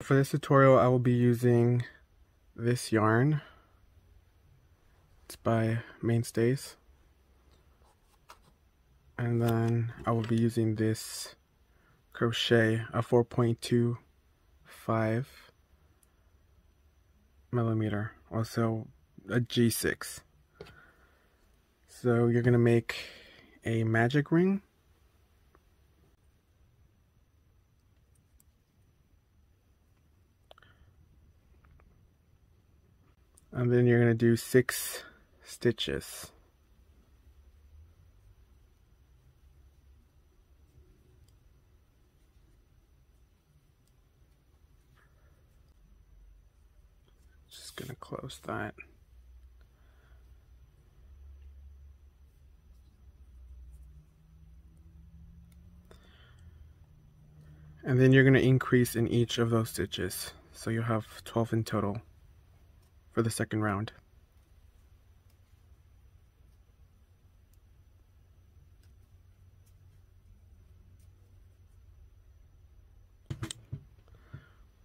For this tutorial, I will be using this yarn. It's by Mainstays. And then I will be using this Crochet, a 4.25 millimeter, also a G6. So you're gonna make a magic ring. And then you're gonna do 6 stitches. Just gonna close that. And then you're gonna increase in each of those stitches. So you'll have 12 in total for the second round.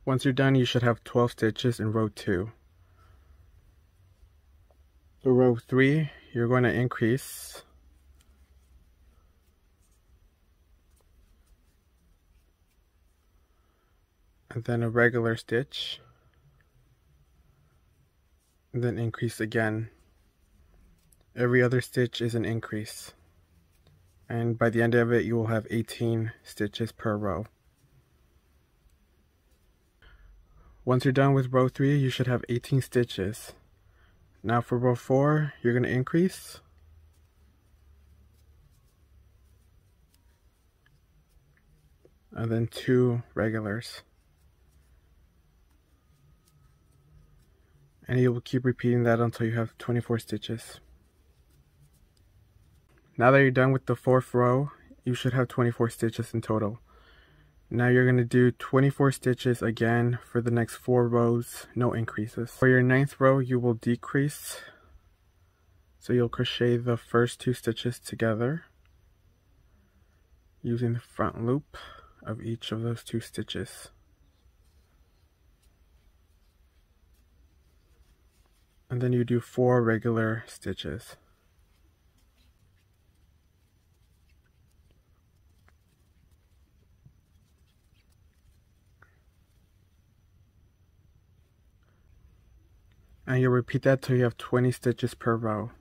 Once you're done, you should have 12 stitches in row 2. For row 3, you're going to increase and then a regular stitch, and then increase again. Every other stitch is an increase, and by the end of it you will have 18 stitches per row. Once you're done with row 3, you should have 18 stitches. Now for row 4, you're going to increase, and then 2 regulars. And you will keep repeating that until you have 24 stitches. Now that you're done with the 4th row, you should have 24 stitches in total. Now you're going to do 24 stitches again for the next 4 rows, no increases. For your 9th row, you will decrease. So you'll crochet the first 2 stitches together using the front loop of each of those 2 stitches. And then you do 4 regular stitches. And you'll repeat that till you have 20 stitches per row.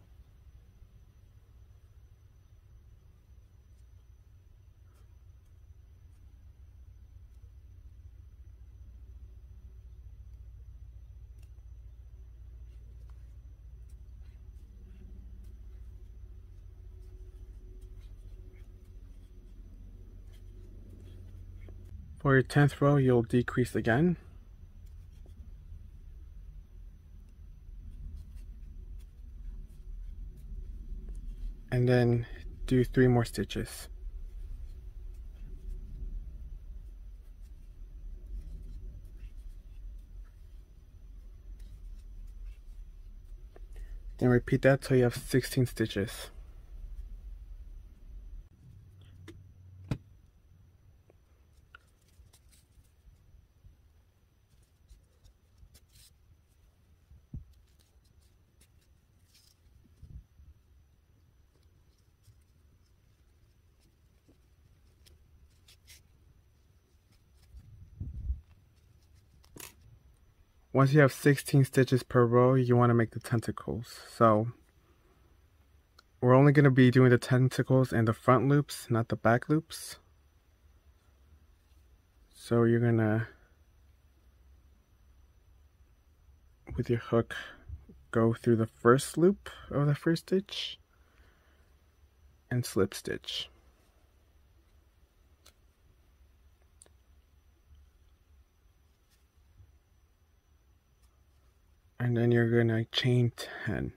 For your 10th row, you'll decrease again. And then do 3 more stitches. Then repeat that till you have 16 stitches. Once you have 16 stitches per row, you want to make the tentacles. So we're only going to be doing the tentacles in the front loops, not the back loops. So you're going to, with your hook, go through the first loop of the first stitch and slip stitch. And then you're going to chain 10.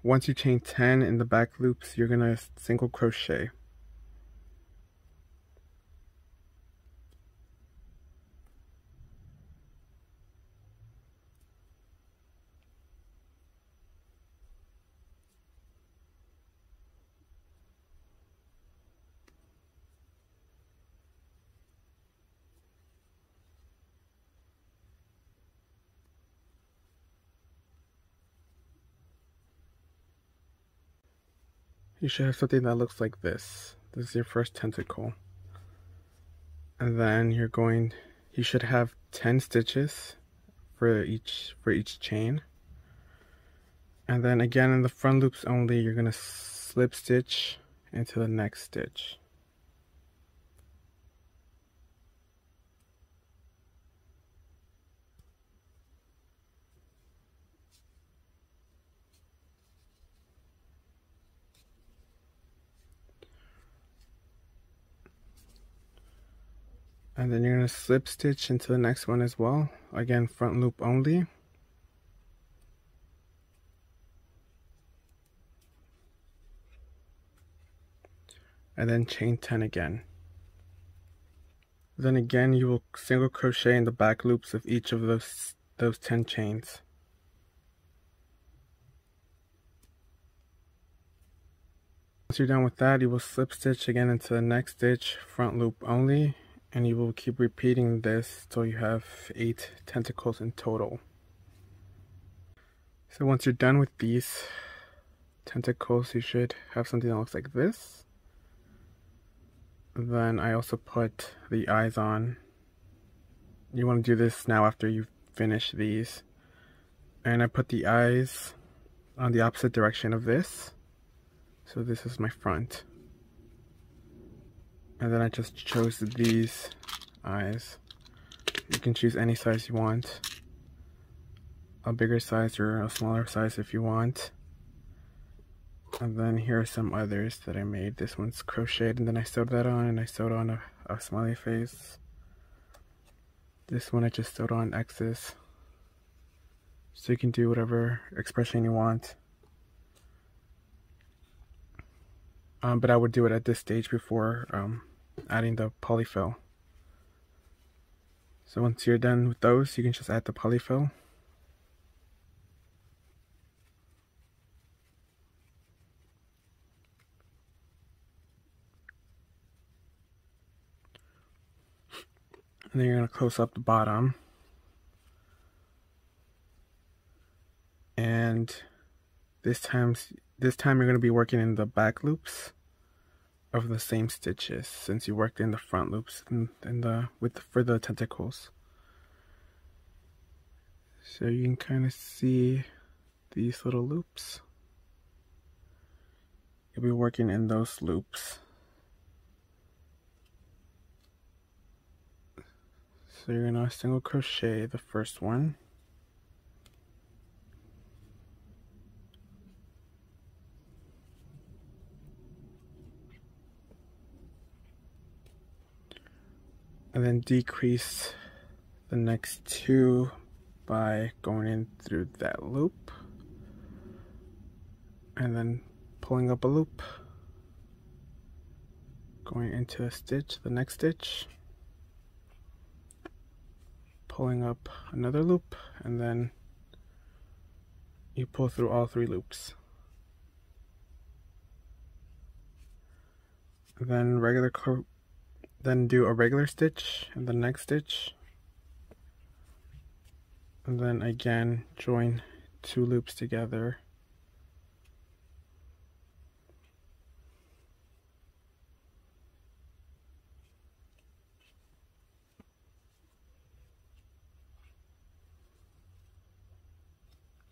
Once you chain 10 in the back loops, you're going to single crochet. you should have something that looks like this. This is your first tentacle. And then you should have 10 stitches for each chain. And then again in the front loops only, you're going to slip stitch into the next stitch. And then you're going to slip stitch into the next one as well. Again, front loop only. And then chain 10 again. Then again, you will single crochet in the back loops of each of those 10 chains. Once you're done with that, you will slip stitch again into the next stitch, front loop only. And you will keep repeating this till you have 8 tentacles in total. So once you're done with these tentacles, you should have something that looks like this. Then I also put the eyes on. You want to do this now after you finish these. And I put the eyes on the opposite direction of this. So this is my front. And then I just chose these eyes. You can choose any size you want. A bigger size or a smaller size if you want. And then here are some others that I made. This one's crocheted and then I sewed that on, and I sewed on a smiley face. This one I just sewed on X's. So you can do whatever expression you want. But I would do it at this stage before adding the polyfill. So once you're done with those, you can just add the polyfill. And then you're going to close up the bottom. And this time you're going to be working in the back loops of the same stitches, since you worked in the front loops for the tentacles. So you can kind of see these little loops. You'll be working in those loops. So you're going to single crochet the first one. And then decrease the next 2 by going in through that loop. And then pulling up a loop. Going into a stitch, the next stitch. Pulling up another loop, and then you pull through all 3 loops. Then then do a regular stitch in the next stitch, and then again join 2 loops together.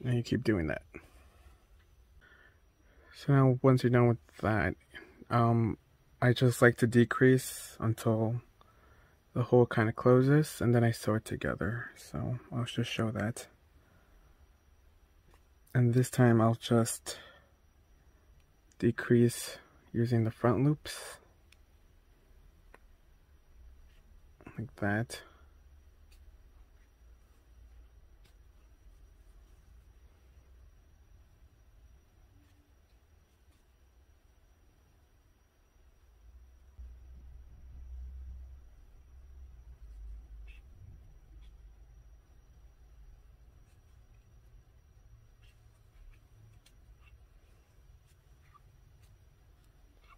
And you keep doing that. So now once you're done with that, I just like to decrease until the hole kind of closes, and then I sew it together. So I'll just show that. And this time I'll just decrease using the front loops. Like that.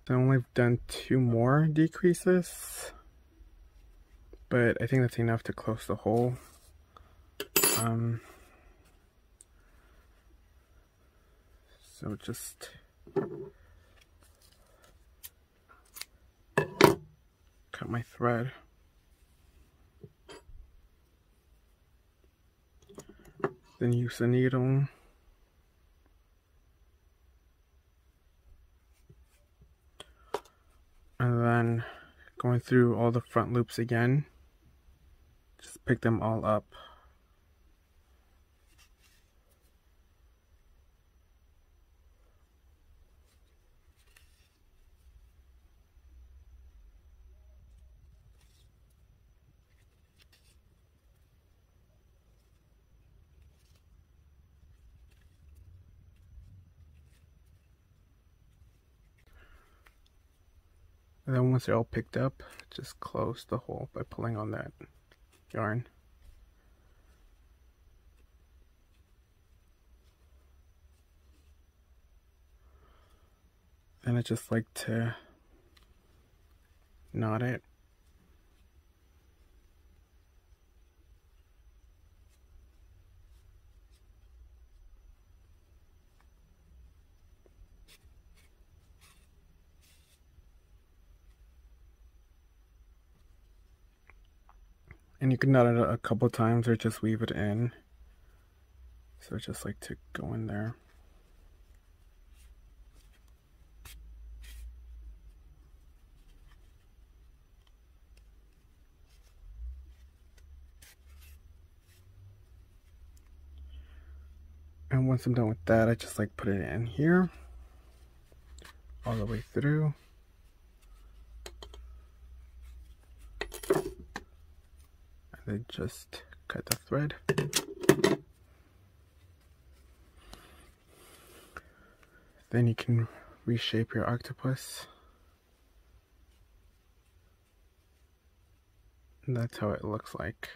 I only have done 2 more decreases, but I think that's enough to close the hole. So just cut my thread. Then use a needle. And then going through all the front loops again, just pick them all up. And then once they're all picked up, just close the hole by pulling on that yarn. And I just like to knot it. And you can knot it a couple times or just weave it in. So I just like to go in there. And once I'm done with that, I just like put it in here all the way through. And then just cut the thread. Then you can reshape your octopus. And that's how it looks like.